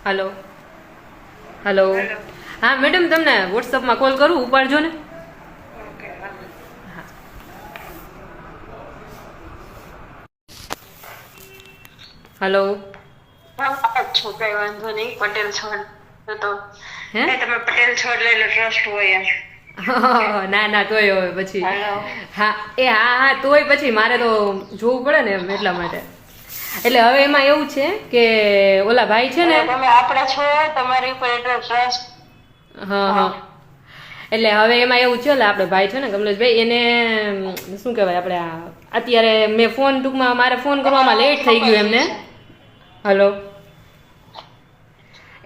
Hello hello. Hello. હા madam, તમને વોટ્સઅપમાં કોલ કરું, ઉપાડજો ને. ઓકે. હલો. હા છો, કઈ વાંધો નહીં. પટેલ છોડ તો હે તમે પટેલ છોડ લઈને ટ્રસ્ટ હોય એમ. ના ના, તોય હવે પછી. હેલો. હા હા, તોય પછી મારે તો જોવું પડે ને એમ, એટલા માટે. એટલે હવે એમાં એવું છે કે ઓલા ભાઈ છે ને. તમે આપણા છો, તમારી ઉપર એટલે ટ્રસ્ટ. હા હા. એટલે હવે એમાં એવું છે, આપણે ભાઈ છે ને કમલેશભાઈ, એને શું કહેવાય, આપણે અત્યારે મેં ફોન, ટૂંકમાં મારે ફોન કરવામાં લેટ થઈ ગયું એમને. હલો.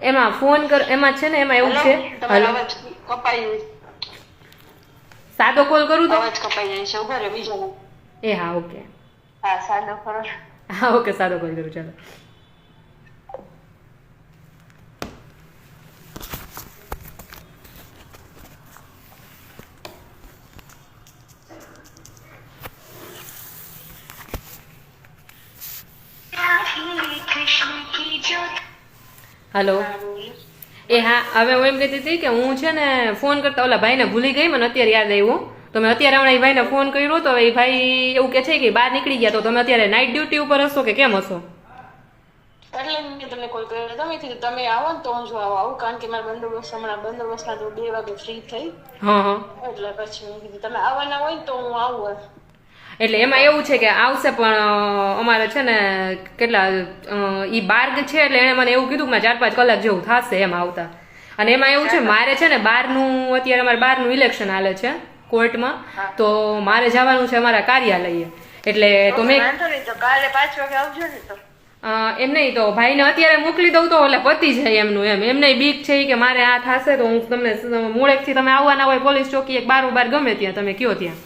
એમાં ફોન એમાં છે ને, એમાં એવું છે. તમારો હલો. અવાજ કપાઈ સાદો કોલ કરું તો. અવાજ કપાઈ જાય છે. ઉભો રહો બીજો. એ હા, ઓકે. હા, સાદો કરો. હા ઓકે, સાદો કોલ કરું, ચાલો. હલો. એ હા, હવે હું એમ કહેતી હતી કે હું છે ને ફોન કરતા ઓલા ભાઈને ભૂલી ગઈ, મને અત્યારે યાદ આવ્યું. તો મેં અત્યારે હમણાં એ ભાઈને ફોન કર્યો તો એ ભાઈ એવું કે છે કે બહાર નીકળી ગયા. તો તમે અત્યારે નાઇટ ડ્યુટી ઉપર હશો કે કેમ હશો? એટલે મેં તમને કોલ કર્યો. તમે આવો ને તો હું જો આવું, કારણ કે મારા બંદોબસ્તના તો 2 વાગે ફ્રી થઈ. હા હા. એટલે પછી મેં કીધું તમે આવવાના હોય ને તો હું આવું. એટલે એમાં એવું છે કે આવશે, પણ અમારે છે ને કેટલા ઈ બાર્ગ છે, એટલે એણે મને એવું કીધું કે 4-5 કલાક જેવું થશે એમ આવતા. અને એમાં એવું છે, મારે છે ને બહારનું, અત્યારે અમારે બહારનું ઇલેક્શન હાલે છે કોર્ટમાં, તો મારે જવાનું છે અમારા કાર્યાલયે. એટલે તો મેં વાંધો નહીં, તો કાલે 5 વાગે આવજો ને. તો એમ નહીં, તો ભાઈને અત્યારે મોકલી દઉં તો એટલે પતી જાય એમનું એમ. એમને બીક છે કે મારે આ થશે તો હું તમને મૂળેકથી તમે આવવાના હોય પોલીસ ચોકી એક બારોબાર ગમે ત્યાં તમે કયો ત્યાં.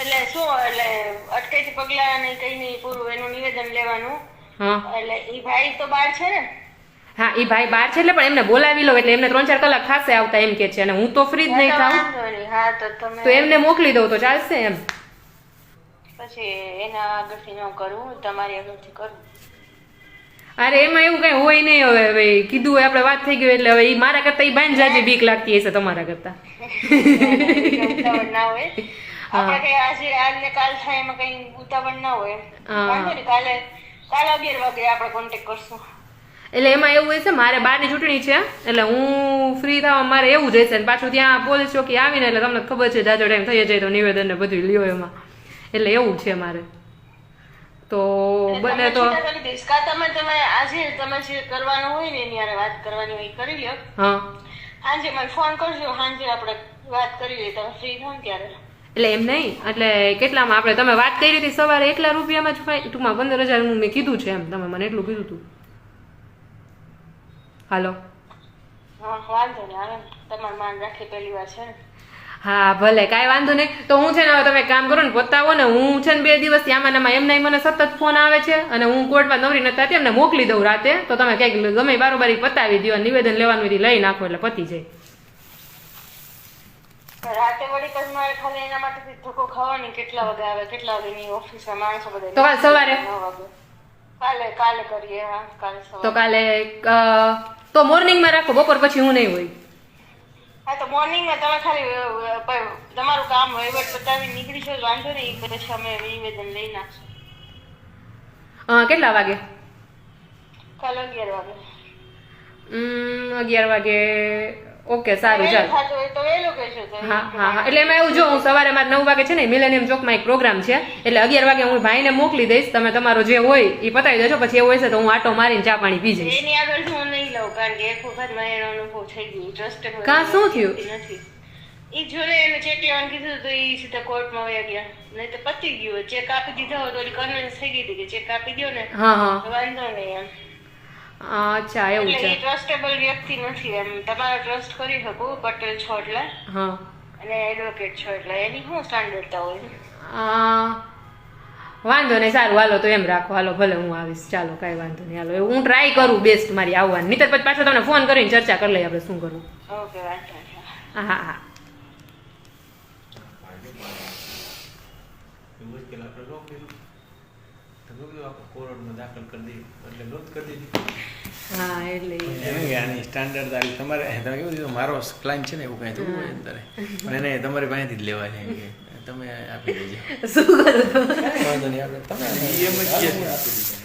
એટલે શું, એટલે અટકાયતી પગલા ને કઈ નહીં, પૂરું એનું નિવેદન લેવાનું. હા. એટલે ઈ ભાઈ તો બહાર છે ને. હા, એ ભાઈ બહાર છે, એટલે પણ એમને બોલાવી લો, એટલે એમને 3-4 કલાક થશે આવતા એમ કે છે. અને હું તો ફ્રી જ નહીં થાઉં, વાંધો નહીં. હા, તો તમે તો એમને મોકલી દઉં તો ચાલશે એમ. પછી એના આગળથી ન કરું, તમારી આગળથી કરું. અરે એમાં એવું કઈ હોય નહીં. હવે કીધું હોય, આપણે વાત થઈ ગઈ એટલે હવે ઈ મારા કરતા ઈ બાન જાજી બીક લાગતી હશે તમારા કરતા. ઉતાવળ ના હોય. આપણે કઈ આજ ને કાલ થાય એમાં કઈ ઉતાવળ ના હોય. વાંધો નહીં, કાલે 11 વાગે આપણે કોન્ટેક્ટ કરશું. એટલે એમાં એવું હોય છે, મારે 12ની ચૂંટણી છે, એટલે હું ફ્રી થવા મારે એવું જ હશે. પાછું ત્યાં પોલીસ ચોકી આવીને એટલે તમને ખબર છે જાજો ટાઈમ થઈ જાય તો નિવેદન ને બધું લ્યો એમાં. એટલે એવું છે મારે તો બને તો. તમે આજે તમે જે કરવાનું હોય ને એની હારે વાત કરવાની હોય કરી લ્યો. હા, સાંજે મને ફોન કરજો, સાંજે આપણે વાત કરી લઈએ. તમે ફ્રી થાવ ને ત્યારે. એટલે એમ નહીં, એટલે કેટલામાં આપણે તમે વાત કરી હતી સવારે 1 રૂપિયામાં જ ટૂંકમાં 15,000 હું મેં કીધું છે એમ. તમે મને એટલું કીધું હતું. હાલો. હા, વાંધો નહીં. આવે તમારું માન રાખી પહેલી વાર છે ને. હા ભલે, કાંઈ વાંધો નહીં. તો હું છે ને હવે તમે કામ કરો ને, પતાવો ને. હું છે ને 2 દિવસથી આમાં એમને મને સતત ફોન આવે છે, અને હું કોર્ટમાં નવરી નથી થતી. એમને મોકલી દઉં રાતે, તો તમે ક્યાંક ગમે બારોબારી પતાવી દો. નિવેદન લેવાનું લઈ નાખો એટલે પતી જાય. રાતે વળી પછી મારે ખાલી એના માટે ધક્કો ખાવાની. કેટલા વાગે આવે, કેટલા વાગે ની ઓફિસમાં માણસો બધા. તો કાલ સવારે 9 વાગે. કાલે કરીએ. હા, કાલે સવારે. તો કાલે તો મોર્નિંગમાં રાખો, બપોર પછી હું નહીં હોય. હા, તો મોર્નિંગમાં તમે ખાલી તમારું કામ વહીવટ બતાવી નીકળી છો, વાંધો નહીં. પછી અમે નિવેદન લઈ નાખશું. કેટલા વાગે? કાલે 11 વાગે. 11 વાગે. ઓકે, સારું, ચાલો. તો વહેલું કહેશો. હા હા હા. એટલે એમાં એવું, જો હું સવારે મારે 9 વાગે છે ને મિલેનિયમ ચોકમાં એક પ્રોગ્રામ છે, એટલે 11 વાગે હું ભાઈને મોકલી દઈશ. તમે તમારો જે હોય એ પતાવી દેજો. પછી એવું હશે તો હું આટો મારીને ચા પાણી પી જઈશ. એની આગળ હું નહીં લઉં, કારણ કે એક વખત મને એનો અનુભવ થઈ ગયો. ટ્રસ્ટેબલ કાં શું થયું? નથી. એ જોડે એને ચેક લેવાનું કીધું તો એ સીધા કોર્ટમાં વયા ગયા. નહીં તો પતી ગયું. ચેક આપી દીધો હોય તો કન્વિન્સ થઈ ગઈ હતી કે ચેક આપી દો ને. હા હા, વાંધો નહીં એમ. અચ્છા, એવું એટલે છે. એ ટ્રસ્ટેબલ વ્યક્તિ નથી એમ. તમારો ટ્રસ્ટ કરી શકો. પટેલ છો એટલે, હા, અને એડવોકેટ છો એટલે એની શું સ્ટાન્ડર્ડતા હોય. વાંધો નહીં, સારું. હાલો તો એમ રાખો. હાલો, ભલે હું આવીશ. ચાલો, કાંઈ વાંધો નહીં. હાલો, હું ટ્રાય કરું બેસ્ટ મારી આવવાની. નહીં તો પછી પાછો તમને ફોન કરીને ચર્ચા કરી લઈએ આપણે શું કરવું. ઓકે, વાંધો નહીં. હા હા હા. કોર્ટમાં દાખલ કરી દઈએ એટલે લોટ કરી દીધી. હા એટલે ઈ. એને કે આની સ્ટાન્ડર્ડ તારી તમારે તમે કેવું કીધું મારો ક્લાયન્ટ છે ને એવું કાંઈ થોડું હોય અત્યારે પણ એને તમારી પાસેથી જ લેવા છે કે તમે આપી દેજો શું કરું તો વાંધો નહીં આપણે તમે એમ જ કહે છે.